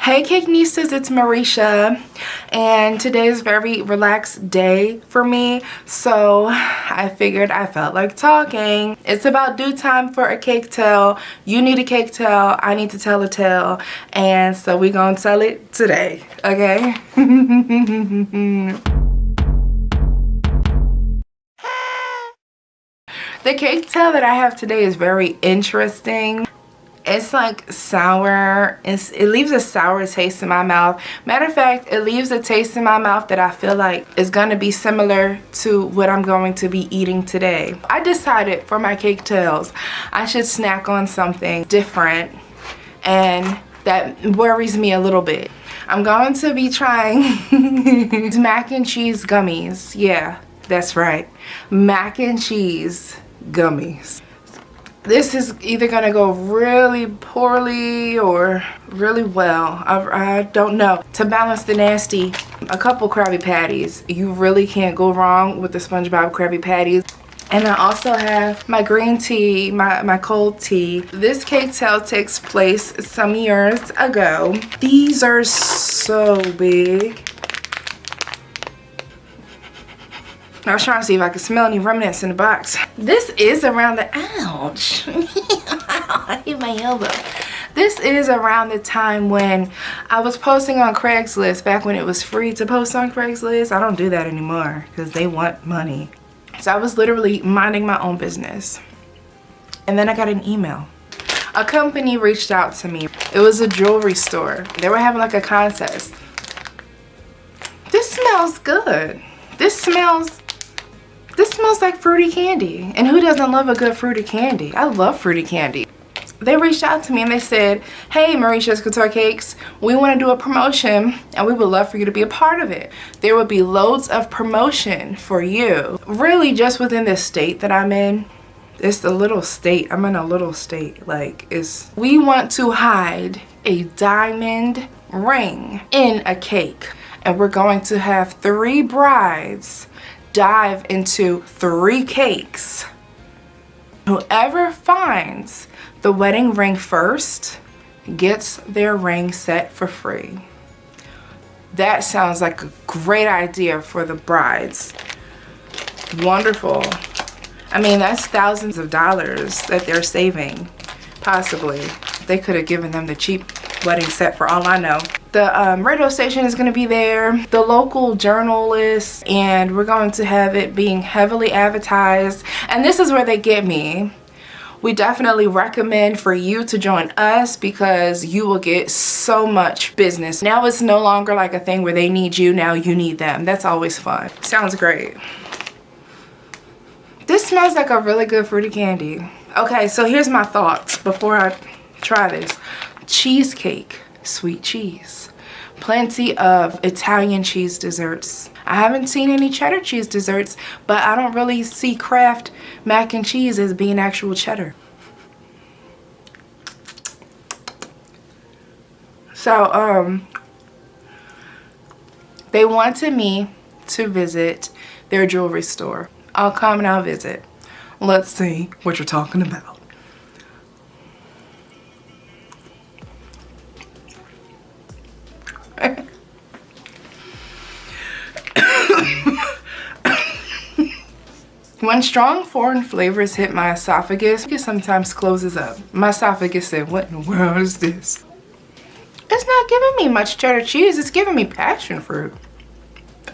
Hey Cake Nieces, it's Marisha, and today is a very relaxed day for me, so I figured I felt like talking. It's about due time for a cake tale. You need a cake tale, I need to tell a tale, and so we gonna tell it today, okay? The cake tale that I have today is very interesting. It's like sour. It leaves a sour taste in my mouth. Matter of fact, it leaves a taste in my mouth that I feel like is going to be similar to what I'm going to be eating today. I decided for my cake tales, I should snack on something different, and that worries me a little bit. I'm going to be trying mac and cheese gummies. Yeah, that's right. Mac and cheese gummies. This is either gonna go really poorly or really well. I don't know. To balance the nasty, a couple Krabby Patties. You really can't go wrong with the SpongeBob Krabby Patties. And I also have my green tea, my cold tea. This cake tale takes place some years ago. These are so big. I was trying to see if I could smell any remnants in the box. This is around the, ouch. I hit my elbow. This is around the time when I was posting on Craigslist, back when it was free to post on Craigslist. I don't do that anymore because they want money. So I was literally minding my own business. And then I got an email. A company reached out to me. It was a jewelry store. They were having like a contest. This smells good. This smells like fruity candy. And who doesn't love a good fruity candy? I love fruity candy. They reached out to me and they said, hey, MarishasCoutureCakes, we want to do a promotion and we would love for you to be a part of it. There will be loads of promotion for you. Really just within the state that I'm in. It's a little state. I'm in a little state. We want to hide a diamond ring in a cake. And we're going to have 3 brides dive into 3 cakes. Whoever finds the wedding ring first gets their ring set for free. That sounds like a great idea for the brides. Wonderful. I mean, that's thousands of dollars that they're saving, possibly. They could have given them the cheap wedding set for all I know. The radio station is going to be there, the local journalists, and we're going to have it being heavily advertised. And this is where they get me. We definitely recommend for you to join us because you will get so much business. Now it's no longer like a thing where they need you, now you need them. That's always fun. Sounds great. This smells like a really good fruity candy. Okay, so here's my thoughts before I try this. Cheesecake, sweet cheese. Plenty of Italian cheese desserts. I haven't seen any cheddar cheese desserts, but I don't really see Kraft mac and cheese as being actual cheddar. So, they wanted me to visit their jewelry store. I'll come and I'll visit. Let's see what you're talking about. When strong foreign flavors hit my esophagus, it sometimes closes up. My esophagus said, what in the world is this? It's not giving me much cheddar cheese, it's giving me passion fruit.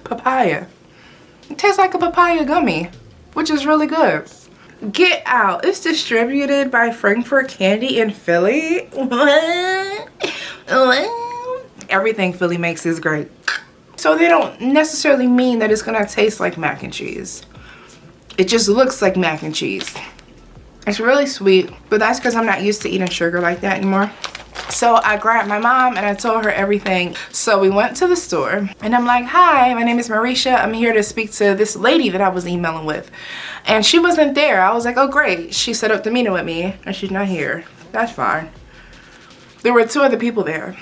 Papaya. It tastes like a papaya gummy, which is really good. Get out. It's distributed by Frankfurt Candy in Philly. Everything Philly makes is great. So they don't necessarily mean that it's gonna taste like mac and cheese. It just looks like mac and cheese. It's really sweet, but that's because I'm not used to eating sugar like that anymore. So I grabbed my mom and I told her everything. So we went to the store and I'm like, hi, my name is Marisha. I'm here to speak to this lady that I was emailing with. And she wasn't there. I was like, oh great. She set up the meeting with me and she's not here. That's fine. There were 2 other people there.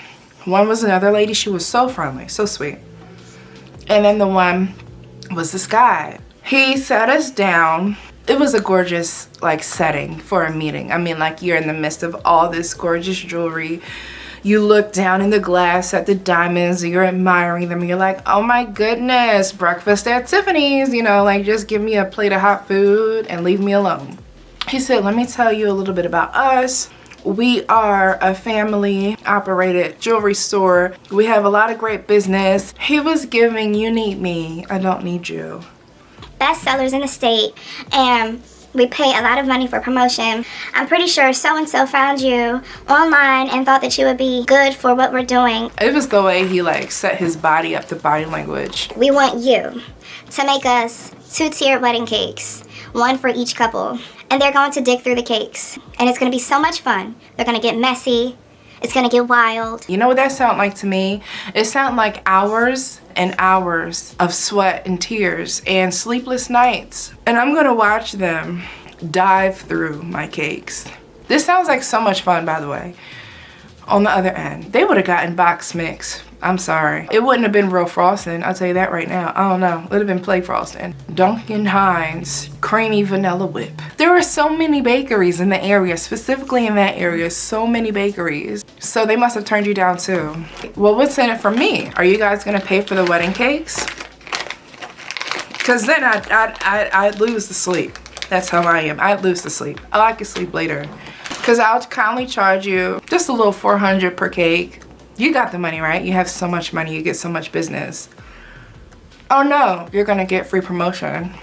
One was another lady. She was so friendly, so sweet. And then the one was this guy. He sat us down. It was a gorgeous setting for a meeting. I mean, you're in the midst of all this gorgeous jewelry. You look down in the glass at the diamonds, and you're admiring them, and you're like, oh my goodness, breakfast at Tiffany's, you know, like just give me a plate of hot food and leave me alone. He said, let me tell you a little bit about us. We are a family operated jewelry store. We have a lot of great business. He was giving, you need me, I don't need you. Best sellers in the state, and we pay a lot of money for promotion. I'm pretty sure so-and-so found you online and thought that you would be good for what we're doing. It was the way he like set his body up, the body language. We want you to make us 2-tiered wedding cakes, one for each couple. And they're going to dig through the cakes. And it's going to be so much fun. They're going to get messy. It's going to get wild. You know what that sounded like to me? It sounded like hours and hours of sweat and tears and sleepless nights. And I'm going to watch them dive through my cakes. This sounds like so much fun, by the way. On the other end, they would have gotten box mix. I'm sorry. It wouldn't have been real frosting, I'll tell you that right now. I don't know. It would have been play frosting. Duncan Hines creamy vanilla whip. There are so many bakeries in the area, specifically in that area, so many bakeries. So they must have turned you down too. Well, what's in it for me? Are you guys gonna pay for the wedding cakes? Cause then I'd lose the sleep. That's how I am. I'd lose the sleep. I could sleep later. Cause I'll kindly charge you just a little $400 per cake. You got the money, right? You have so much money, you get so much business. Oh no, you're gonna get free promotion.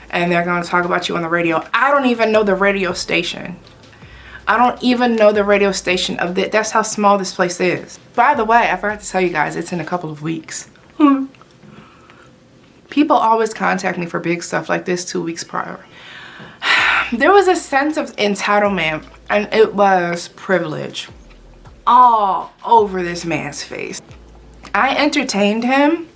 And they're gonna talk about you on the radio. I don't even know the radio station. I don't even know the radio station of it. That's how small this place is. By the way, I forgot to tell you guys, it's in a couple of weeks. People always contact me for big stuff like this 2 weeks prior. There was a sense of entitlement, and it was privilege all over this man's face. I entertained him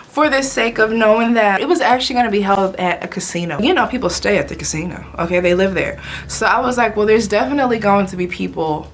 for the sake of knowing that it was actually going to be held at a casino. You know, people stay at the casino, okay? They live there. So I was like, well, there's definitely going to be people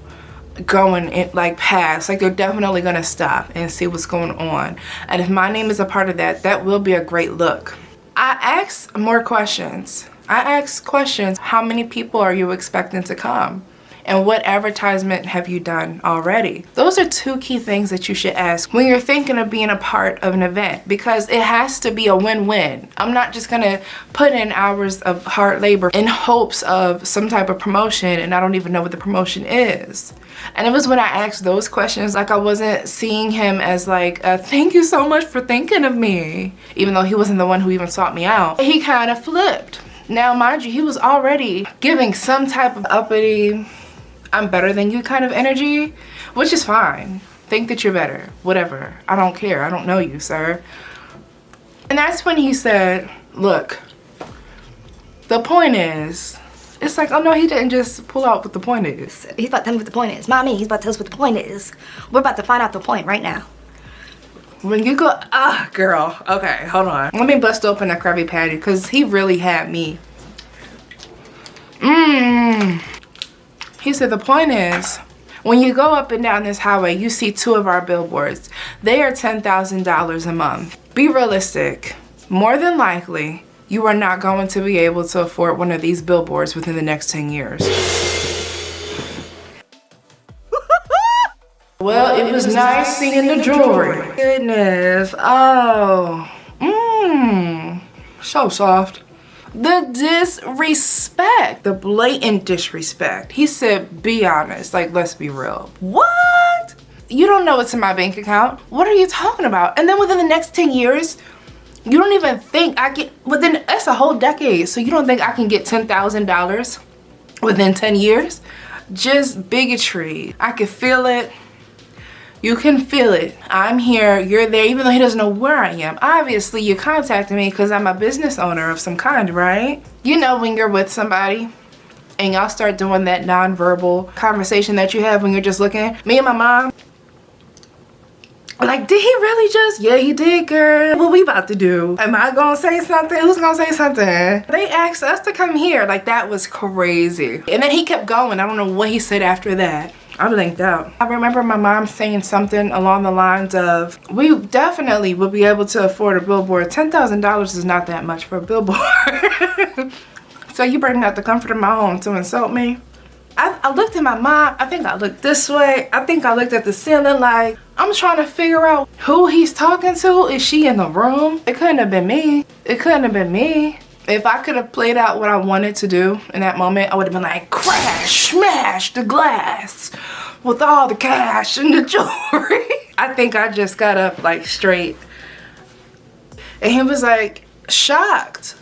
going in, like past, like they're definitely going to stop and see what's going on. And if my name is a part of that, that will be a great look. I asked more questions. I asked questions. How many people are you expecting to come? And what advertisement have you done already? Those are two key things that you should ask when you're thinking of being a part of an event, because it has to be a win-win. I'm not just gonna put in hours of hard labor in hopes of some type of promotion and I don't even know what the promotion is. And it was when I asked those questions, like I wasn't seeing him as like, thank you so much for thinking of me, even though he wasn't the one who even sought me out. He kind of flipped. Now, mind you, he was already giving some type of uppity, I'm better than you kind of energy, which is fine. Think that you're better, whatever. I don't care, I don't know you, sir. And that's when he said, look, the point is, it's like, oh no, he didn't just pull out what the point is. He's about to tell me what the point is. Not me, he's about to tell us what the point is. We're about to find out the point right now. When you go, girl, okay, hold on. Let me bust open a Krabby Patty, because he really had me. He said, the point is, when you go up and down this highway, you see 2 of our billboards. They are $10,000 a month. Be realistic. More than likely, you are not going to be able to afford one of these billboards within the next 10 years. Well, it was nice seeing the jewelry. Goodness, oh, so soft. The disrespect, the blatant disrespect. He said, be honest, like, let's be real. What? You don't know what's in my bank account. What are you talking about? And then within the next 10 years, you don't even think I get, within, that's a whole decade. So you don't think I can get $10,000 within 10 years? Just bigotry. I can feel it. You can feel it. I'm here, you're there, even though he doesn't know where I am. Obviously, you contacted me because I'm a business owner of some kind, right? You know when you're with somebody and y'all start doing that nonverbal conversation that you have when you're just looking. Me and my mom, like, did he really just? Yeah, he did, girl. What we about to do? Am I gonna say something? Who's gonna say something? They asked us to come here. Like, that was crazy. And then he kept going. I don't know what he said after that. I blinked out. I remember my mom saying something along the lines of, we definitely would be able to afford a billboard. $10,000 is not that much for a billboard. So you bring out the comfort of my home to insult me? I looked at my mom. I think I looked this way. I think I looked at the ceiling like, I'm trying to figure out who he's talking to. Is she in the room? It couldn't have been me. It couldn't have been me. If I could have played out what I wanted to do in that moment, I would have been like, crash, smash the glass with all the cash and the jewelry. I think I just got up like straight. And he was like shocked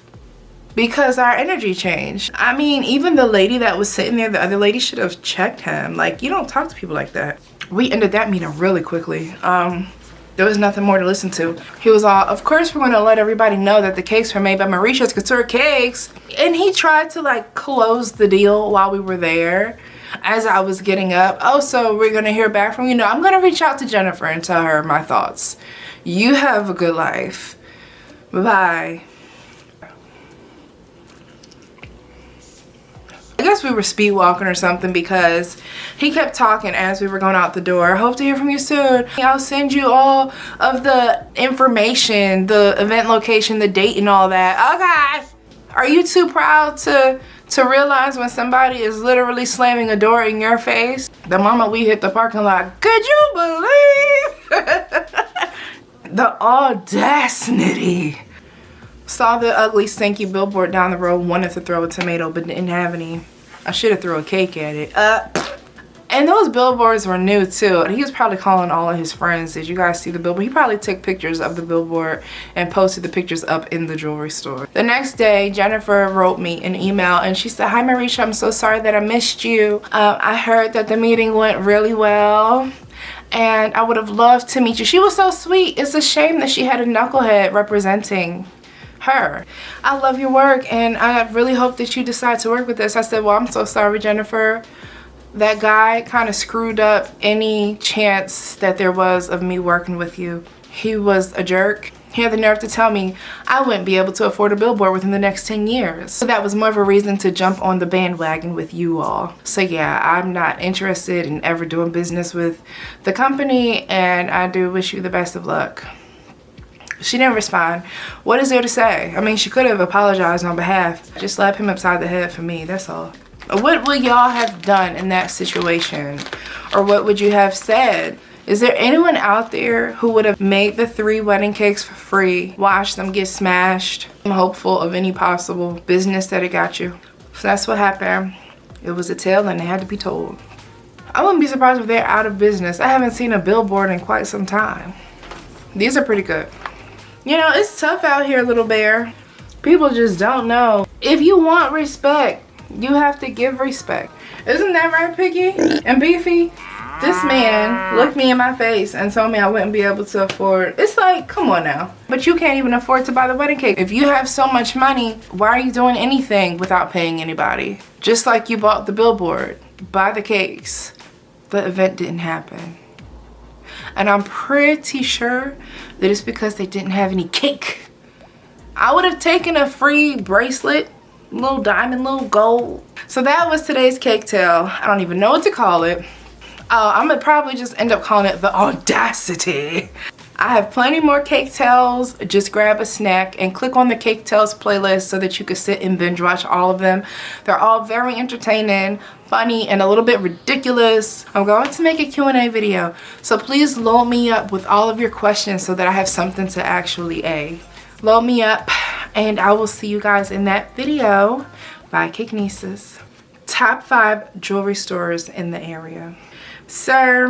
because our energy changed. I mean, even the lady that was sitting there, the other lady should have checked him. Like, you don't talk to people like that. We ended that meeting really quickly. There was nothing more to listen to. He was all, of course we're gonna let everybody know that the cakes were made by MarishasCoutureCakes. And he tried to like close the deal while we were there as I was getting up. Oh, so we're gonna hear back from you? No, I'm gonna reach out to Jennifer and tell her my thoughts. You have a good life. Bye. I guess we were speed walking or something because he kept talking as we were going out the door. Hope to hear from you soon. I'll send you all of the information, the event location, the date and all that. Okay. Are you too proud to realize when somebody is literally slamming a door in your face? The moment we hit the parking lot, could you believe? The audacity. Saw the ugly stinky billboard down the road, wanted to throw a tomato but didn't have any. I should have threw a cake at it. And those billboards were new too. And he was probably calling all of his friends. Did you guys see the billboard? He probably took pictures of the billboard and posted the pictures up in the jewelry store. The next day, Jennifer wrote me an email and she said, hi Marisha, I'm so sorry that I missed you. I heard that the meeting went really well and I would have loved to meet you. She was so sweet. It's a shame that she had a knucklehead representing her. I love your work and I really hope that you decide to work with us. I said, well, I'm so sorry, Jennifer. That guy kind of screwed up any chance that there was of me working with you. He was a jerk. He had the nerve to tell me I wouldn't be able to afford a billboard within the next 10 years. So that was more of a reason to jump on the bandwagon with you all. So yeah, I'm not interested in ever doing business with the company and I do wish you the best of luck. She didn't respond. What is there to say? I mean, she could have apologized on behalf. Just slap him upside the head for me, that's all. What would y'all have done in that situation? Or what would you have said? Is there anyone out there who would have made the 3 wedding cakes for free, watched them get smashed? I'm hopeful of any possible business that it got you. So that's what happened. It was a tale and it had to be told. I wouldn't be surprised if they're out of business. I haven't seen a billboard in quite some time. These are pretty good. You know, it's tough out here, little bear. People just don't know. If you want respect, you have to give respect. Isn't that right, Piggy and Beefy? This man looked me in my face and told me I wouldn't be able to afford. It's like, come on now. But you can't even afford to buy the wedding cake. If you have so much money, why are you doing anything without paying anybody? Just like you bought the billboard, buy the cakes. The event didn't happen. And I'm pretty sure that it's because they didn't have any cake. I would have taken a free bracelet, little diamond, little gold. So that was today's cake tale. I don't even know what to call it. I'm gonna probably just end up calling it the audacity. I have plenty more cake tales. Just grab a snack and click on the cake tales playlist so that you can sit and binge watch all of them. They're all very entertaining, funny, and a little bit ridiculous. I'm going to make a Q&A video, so please load me up with all of your questions so that I have something to actually load me up, and I will see you guys in that video. Bye, Cake Nieces. Top 5 jewelry stores in the area. Sir,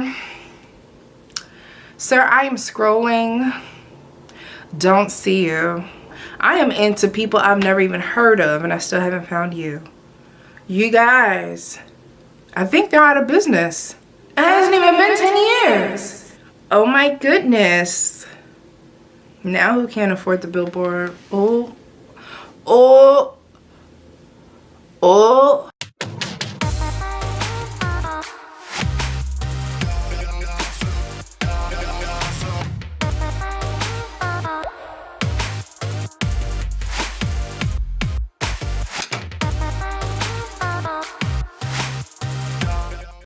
I am scrolling. Don't see you. I am into people I've never even heard of and I still haven't found you. You guys, I think they're out of business. It hasn't even been 10 years. Oh my goodness. Now who can't afford the billboard? Oh.